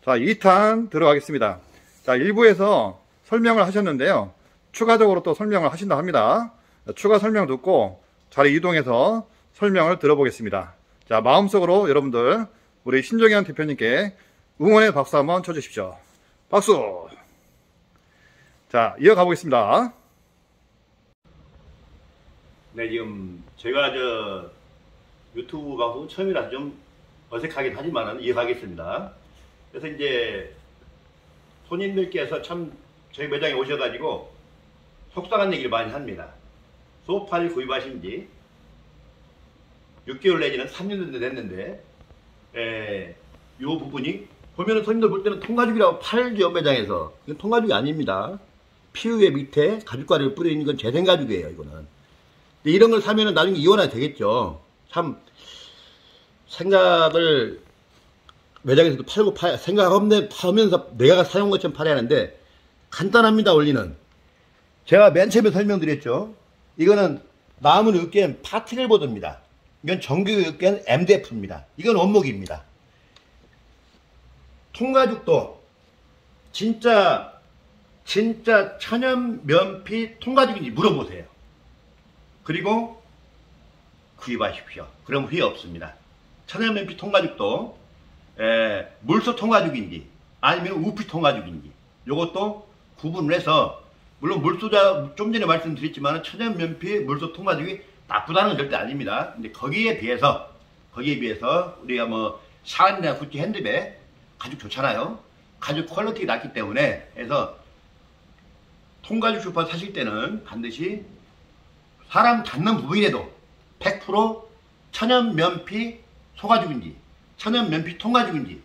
자, 2탄 들어가겠습니다. 자, 1부에서 설명을 하셨는데요. 추가적으로 또 설명을 하신다 합니다. 추가 설명 듣고 자리 이동해서 설명을 들어보겠습니다. 자, 마음속으로 여러분들 우리 신종현 대표님께 응원의 박수 한번 쳐주십시오. 박수! 자, 이어가 보겠습니다. 네, 지금 제가 유튜브 방송 처음이라서 좀 어색하긴 하지만 이어가겠습니다. 그래서 이제 손님들께서 참 저희 매장에 오셔가지고 속상한 얘기를 많이 합니다. 소파를 구입하신 지 6개월 내지는 3년 정도 됐는데 이 부분이 보면은 손님들 볼 때는 통가죽이라고 팔죠, 매장에서. 이건 통가죽이 아닙니다. 피우의 밑에 가죽가루를 뿌려 있는 건 재생가죽이에요, 이거는. 근데 이런 걸 사면은 나중에 이혼해야 되겠죠. 참 생각을 매장에서도 팔고 생각 없네 하면서 내가 사용 것처럼 팔아야 하는데 간단합니다. 원리는 제가 맨 처음에 설명드렸죠. 이거는 나무를 으깬 파티를보드입니다. 이건 전기를 으깬 MDF입니다. 이건 원목입니다. 통가죽도 진짜 천연 면피 통가죽인지 물어보세요. 그리고 구입하십시오. 그럼 후회 없습니다. 천연 면피 통가죽도 물소 통가죽인지 아니면 우피 통가죽인지 요것도 구분을 해서, 물론 물소자 좀 전에 말씀드렸지만 천연 면피 물소 통가죽이 나쁘다는 건 절대 아닙니다. 근데 거기에 비해서 우리가 뭐 샤넬이나 구찌 핸드백 가죽 좋잖아요. 가죽 퀄리티가 낮기 때문에 해서 통가죽 소파 사실 때는 반드시 사람 닿는 부분이라도 100% 천연 면피 소가죽인지 천연 면피 통가죽인지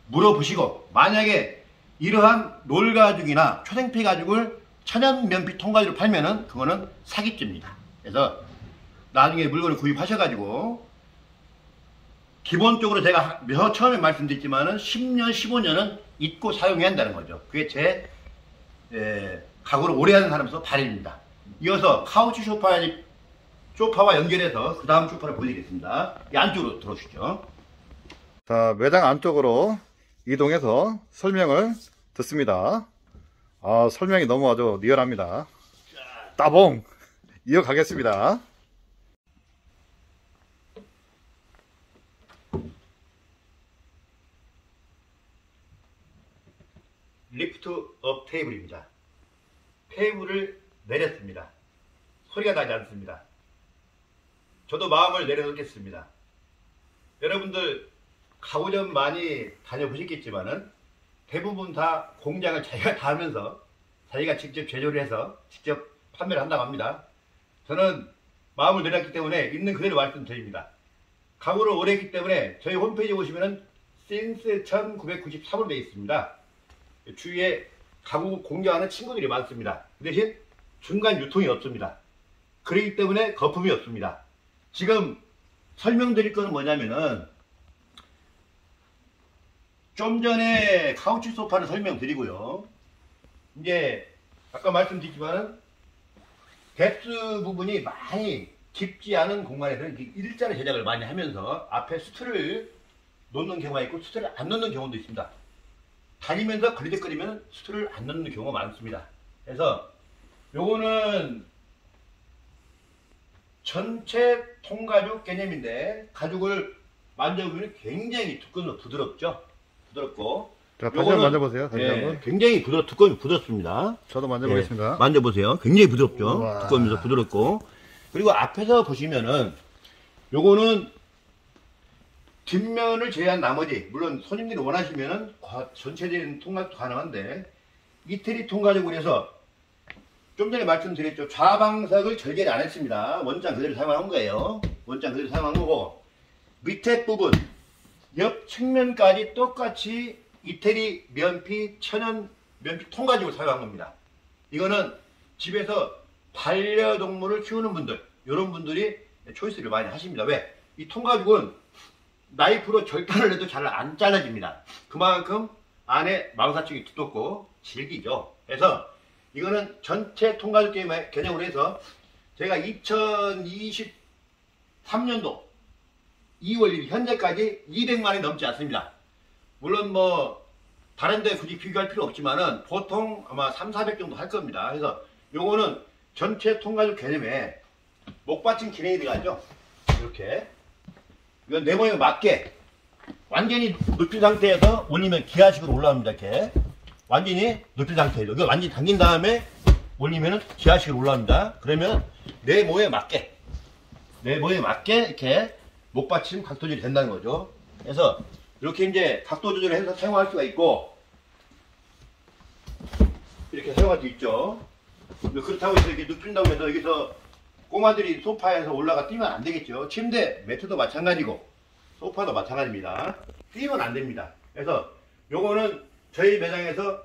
물어보시고, 만약에 이러한 롤가죽이나 초생피 가죽을 천연 면피 통가죽으로 팔면은 그거는 사기죄입니다. 그래서 나중에 물건을 구입하셔가지고 기본적으로 제가 처음에 말씀드렸지만은 10년, 15년은 잊고 사용해야 한다는 거죠. 그게 제 가구를 오래 하는 사람으로서 바람입니다. 이어서 카우치 소파와 연결해서 그 다음 소파를 보여드리겠습니다. 이 안쪽으로 들어오시죠. 자, 매장 안쪽으로 이동해서 설명을 듣습니다. 아, 설명이 너무 아주 리얼합니다. 따봉! 이어가겠습니다. 리프트 업 테이블입니다. 테이블을 내렸습니다. 소리가 나지 않습니다. 저도 마음을 내려놓겠습니다. 여러분들 가구점 많이 다녀보셨겠지만은 대부분 다 공장을 자기가 다 하면서 자기가 직접 제조를 해서 직접 판매를 한다고 합니다. 저는 마음을 내렸기 때문에 있는 그대로 말씀드립니다. 가구를 오래 했기 때문에 저희 홈페이지에 오시면은 since 1993으로 되어 있습니다. 주위에 가구 공장하는 친구들이 많습니다. 그 대신 중간 유통이 없습니다. 그렇기 때문에 거품이 없습니다. 지금 설명드릴 거는 뭐냐면은 좀 전에 카우치 소파를 설명드리고요. 이제 아까 말씀드렸지만은 뎁스 부분이 많이 깊지 않은 공간에서는 일자로 제작을 많이 하면서 앞에 수트를 놓는 경우가 있고 수트를 안 놓는 경우도 있습니다. 다니면서 걸리적거리면 수트를 안 넣는 경우가 많습니다. 그래서 요거는 전체 통가죽 개념인데 가죽을 만져보면 굉장히 두꺼운 부드럽죠. 부드럽고. 자, 다시 한번 만져보세요. 다시 한번. 굉장히 두꺼우면 부드럽습니다. 저도 만져보겠습니다. 네, 만져보세요. 굉장히 부드럽죠. 우와. 두꺼우면서 부드럽고. 그리고 앞에서 보시면은 요거는 뒷면을 제외한 나머지, 물론 손님들이 원하시면은 전체적인 통가죽도 가능한데 이태리 통가죽으로 해서 좀 전에 말씀드렸죠. 좌방석을 절개를 안 했습니다. 원장 그대로 사용한 거예요. 원장 그대로 사용한 거고, 밑에 부분 옆 측면까지 똑같이 이태리 면피 천연 면피 통가죽을 사용한 겁니다. 이거는 집에서 반려동물을 키우는 분들, 이런 분들이 초이스를 많이 하십니다. 왜? 이 통가죽은 나이프로 절단을 해도 잘 안 잘라집니다. 그만큼 안에 망사층이 두껍고 질기죠. 그래서 이거는 전체 통가죽 개념으로 해서 제가 2023년도 2월 1일 현재까지 200만원이 넘지 않습니다. 물론 뭐 다른 데 굳이 비교할 필요 없지만은 보통 아마 300~400 정도 할 겁니다. 그래서 요거는 전체 통가죽 개념에 목받침 기능이 들어가죠. 이렇게. 이건 내모에 맞게 완전히 눕힌 상태에서 올리면 기하식으로 올라옵니다. 이렇게. 완전히 눕힌 상태에서. 이거 완전히 당긴 다음에 올리면은 기하식으로 올라옵니다. 그러면 내모에 맞게 이렇게 목받침 각도 조절이 된다는 거죠. 그래서 이렇게 이제 각도 조절을 해서 사용할 수가 있고, 이렇게 사용할 수 있죠. 그렇다고 해서 이렇게 눕힌다고 해서 여기서 꼬마들이 소파에서 올라가 뛰면 안 되겠죠. 침대, 매트도 마찬가지고, 소파도 마찬가지입니다. 뛰면 안 됩니다. 그래서 요거는 저희 매장에서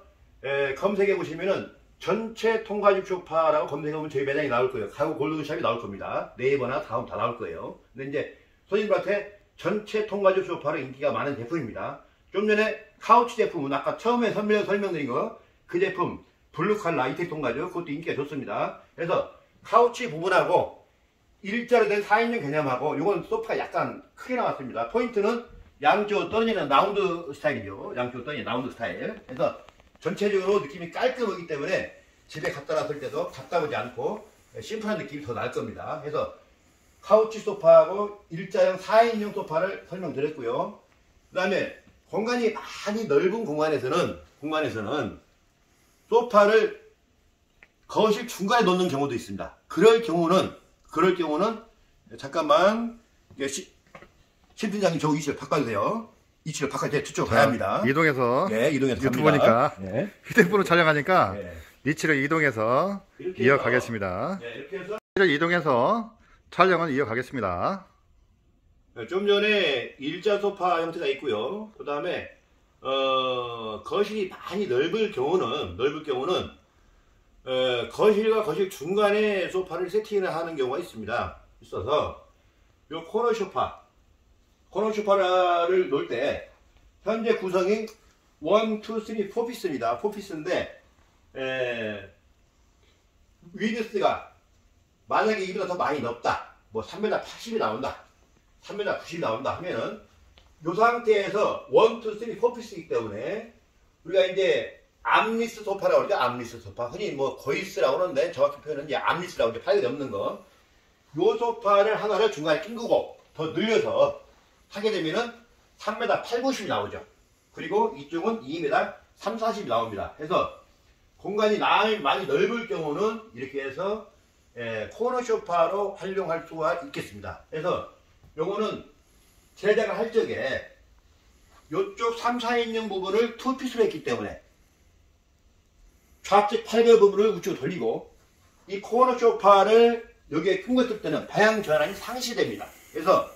검색해 보시면은 전체 통가죽 소파라고 검색하면 저희 매장이 나올 거예요. 가구 골드샵이 나올 겁니다. 네이버나 다음 다 나올 거예요. 근데 이제 손님들한테 전체 통가죽 소파로 인기가 많은 제품입니다. 좀 전에 카우치 제품은 아까 처음에 설명드린 거, 그 제품 블루칼 라이텍 통가죽, 그것도 인기가 좋습니다. 그래서 카우치 부분하고 일자로 된 4인용 개념하고, 이건 소파가 약간 크게 나왔습니다. 포인트는 양쪽 떨어지는 라운드 스타일이죠. 양쪽 떨어지는 라운드 스타일. 그래서 전체적으로 느낌이 깔끔하기 때문에 집에 갖다 놨을 때도 답답하지 않고 심플한 느낌이 더 날 겁니다. 그래서 카우치 소파하고 일자형 4인용 소파를 설명드렸고요. 그 다음에 공간이 많이 넓은 공간에서는 소파를 거실 중간에 놓는 경우도 있습니다. 그럴 경우는 잠깐만, 심팀장님 저 위치를 바꿔주세요. 위치를 바꿔주세요. 저쪽 가야 합니다. 이동해서. 네, 이동해서 유튜브니까. 네. 휴대폰으로 촬영하니까 네. 위치를 이동해서 이어가겠습니다. 네, 이렇게 해서 위치를 이동해서 촬영을 이어가겠습니다. 좀 전에 일자 소파 형태가 있고요. 그 다음에 거실이 많이 넓을 경우는 거실과 거실 중간에 소파를 세팅을 하는 경우가 있어서 요 코너 소파를 놓을 때 현재 구성이 1, 2, 3, 4피스입니다. 4피스인데 위드스가 만약에 이보다 더 많이 넓다, 뭐 3m 80이 나온다, 3m 90이 나온다 하면은 이 상태에서 1, 2, 3, 4피스이기 때문에 우리가 이제 암리스 소파라고 그러죠. 암리스 소파. 흔히 뭐 거이스라고 그러는데 정확히 표현은 이제 암리스라고 이제 팔이 넘는 거. 요 소파를 하나를 중간에 낑기고 더 늘려서 하게 되면은 3m 8, 90이 나오죠. 그리고 이쪽은 2m 3, 40이 나옵니다. 그래서 공간이 많이 넓을 경우는 이렇게 해서 코너 소파로 활용할 수가 있겠습니다. 그래서 요거는 제작을 할 적에 요쪽 3, 4인용 부분을 2피스로 했기 때문에 좌측 팔별 부분을 우측으로 돌리고, 이 코너 소파를 여기에 낑겼을 때는 방향 전환이 상시됩니다. 그래서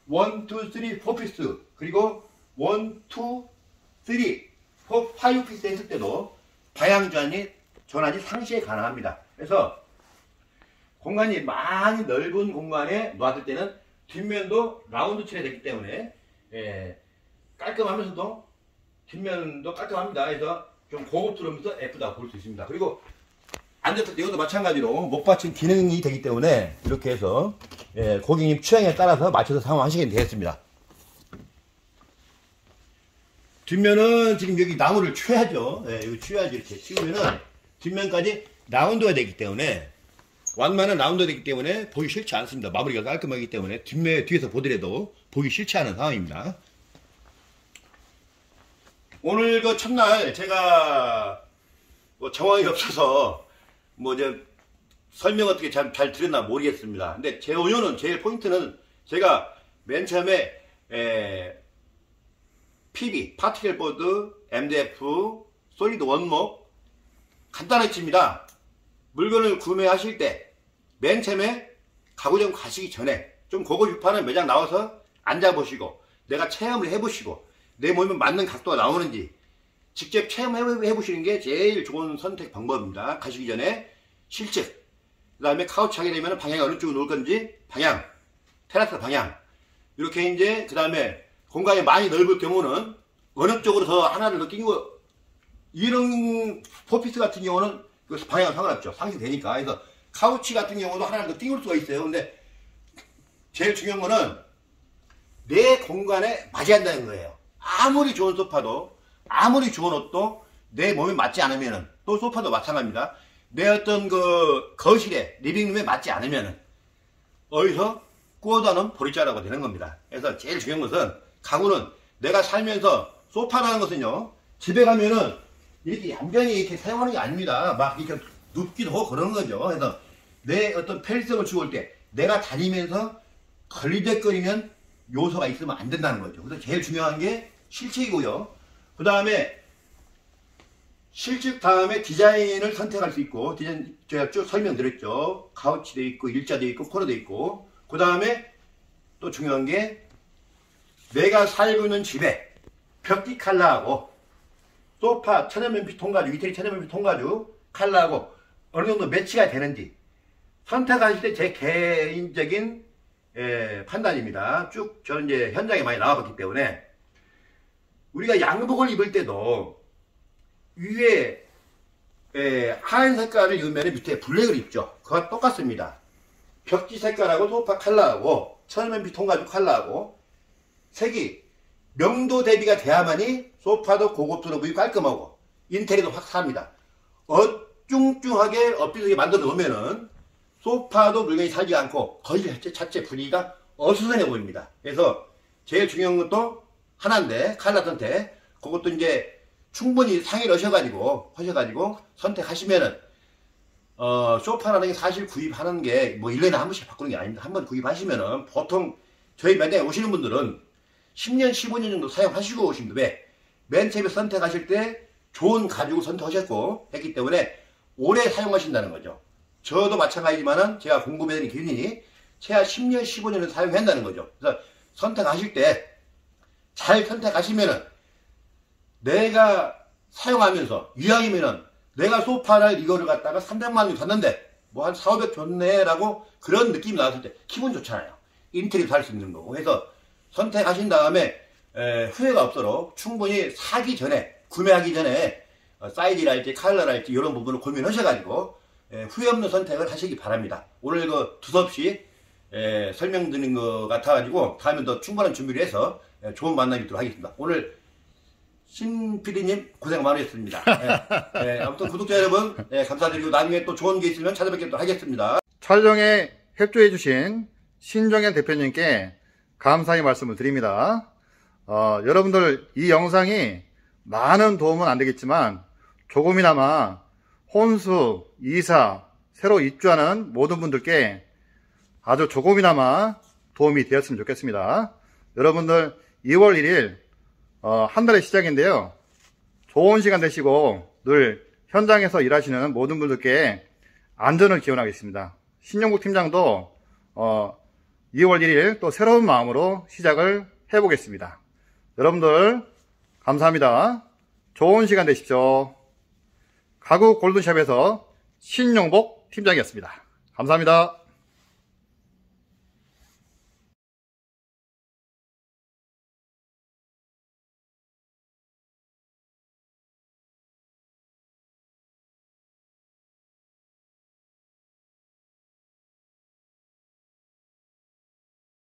1, 2, 3, 4피스, 그리고 1, 2, 3, 4, 5피스 했을 때도 방향 전환이 상시에 가능합니다. 그래서 공간이 많이 넓은 공간에 놨을 때는 뒷면도 라운드 칠이 되기 때문에 깔끔하면서도 뒷면도 깔끔합니다. 그래서 좀 고급스러우면서 예쁘다고 볼 수 있습니다. 그리고 앉았을 때 이것도 마찬가지로 목받침 기능이 되기 때문에 이렇게 해서 고객님 취향에 따라서 맞춰서 사용하시게 되겠습니다. 뒷면은 지금 여기 나무를 쳐야죠. 여기 쳐야지. 이렇게 치우면은 뒷면까지 라운드가 되기 때문에, 완만한 라운드가 되기 때문에 보기 싫지 않습니다. 마무리가 깔끔하기 때문에 뒤에서 보더라도 보기 싫지 않은 상황입니다. 오늘 그 첫날 제가 뭐 정황이 없어서 뭐 이제 설명 어떻게 잘 드렸나 모르겠습니다. 근데 제 포인트는 제가 맨 처음에 PB, 파티클 보드, MDF, 솔리드 원목 간단했습니다. 물건을 구매하실 때 맨 처음에 가구점 가시기 전에 좀 고급 유파는 매장 나와서 앉아보시고 내가 체험을 해보시고 내 몸에 맞는 각도가 나오는지 직접 체험해 보시는 게 제일 좋은 선택 방법입니다. 가시기 전에 실측, 그 다음에 카우치 하게 되면 방향이 어느 쪽으로 놓을 건지 방향, 테라스 방향, 이렇게 이제 그 다음에 공간이 많이 넓을 경우는 어느 쪽으로 더 하나를 더 끼고, 이런 포피스 같은 경우는 방향은 상관없죠. 상승되니까. 그래서 카우치 같은 경우도 하나를 더 띄울 수가 있어요. 근데 제일 중요한 거는 내 공간에 맞이한다는 거예요. 아무리 좋은 소파도 아무리 좋은 옷도 내 몸에 맞지 않으면은, 또 소파도 마찬가지입니다. 내 어떤 그 거실에, 리빙룸에 맞지 않으면은 어디서 구워도 하는 보리자루가 되는 겁니다. 그래서 제일 중요한 것은, 가구는 내가 살면서 소파라는 것은요, 집에 가면은 이렇게 얌전히 이렇게 사용하는 게 아닙니다. 막 이렇게 눕기도 하고 그러는 거죠. 그래서 내 어떤 편리성을 추구할 때 내가 다니면서 걸리적거리면 요소가 있으면 안 된다는 거죠. 그래서 제일 중요한 게 실측이고요. 그 다음에 실측 다음에 디자인을 선택할 수 있고, 디자인 제가 쭉 설명드렸죠. 가우치도 있고 일자도 있고 코너도 있고, 그 다음에 또 중요한 게 내가 살고 있는 집에 벽지 컬러하고 소파 천연면피 통가죽, 이태리 천연면피 통가죽 컬러하고 어느 정도 매치가 되는지 선택하실 때 제 개인적인 판단입니다. 쭉 저는 이제 현장에 많이 나와봤기 때문에, 우리가 양복을 입을 때도 위에 하얀 색깔을 입으면 밑에 블랙을 입죠. 그와 똑같습니다. 벽지 색깔하고 소파 컬러하고 천연면피 통가죽 컬러하고 색이 명도 대비가 돼야만이 소파도 고급스러워 보이고 깔끔하고 인테리어도 확 삽니다. 어쭝쭝하게 엇비슷하게 만들어 놓으면은 소파도 물건이 살지 않고 거실 자체 분위기가 어수선해 보입니다. 그래서 제일 중요한 것도 하나인데, 컬러 선택. 그것도 이제 충분히 상의를 하셔가지고 선택하시면은, 소파라는 게 사실 구입하는 게 뭐 1년에 한 번씩 바꾸는 게 아닙니다. 한 번 구입하시면은 보통 저희 매장에 오시는 분들은 10년, 15년 정도 사용하시고 오십니다. 왜? 맨 처음에 선택하실 때 좋은 가죽을 선택하셨고 했기 때문에 오래 사용하신다는 거죠. 저도 마찬가지지만은 제가 공급해드린 기준이 최하 10년, 15년을 사용한다는 거죠. 그래서 선택하실 때 잘 선택하시면은, 내가 사용하면서 이왕이면은 내가 소파를 이거를 갖다가 300만 원이 샀는데 뭐 한 4, 500 줬네라고 그런 느낌이 나왔을 때 기분 좋잖아요. 인테리어도 할 수 있는 거고. 그래서 선택하신 다음에 후회가 없도록 충분히 사기 전에, 구매하기 전에 사이즈랄지 컬러랄지 이런 부분을 고민하셔가지고 후회 없는 선택을 하시기 바랍니다. 오늘 그 두서없이 설명드린 것 같아가지고 다음에 더 충분한 준비를 해서 좋은 만남이 있도록 하겠습니다. 오늘 신 PD님 고생 많으셨습니다. 아무튼 구독자 여러분 감사드리고, 나중에 또 좋은 게 있으면 찾아뵙도록 하겠습니다. 촬영에 협조해주신 신정현 대표님께 감사의 말씀을 드립니다. 여러분들 이 영상이 많은 도움은 안 되겠지만 조금이나마 혼수, 이사, 새로 입주하는 모든 분들께 아주 조금이나마 도움이 되었으면 좋겠습니다. 여러분들 2월 1일 한 달의 시작인데요. 좋은 시간 되시고 늘 현장에서 일하시는 모든 분들께 안전을 기원하겠습니다. 신영국 팀장도 2월 1일 또 새로운 마음으로 시작을 해보겠습니다. 여러분들 감사합니다. 좋은 시간 되십시오. 가구 골든샵에서 신용복 팀장이었습니다. 감사합니다.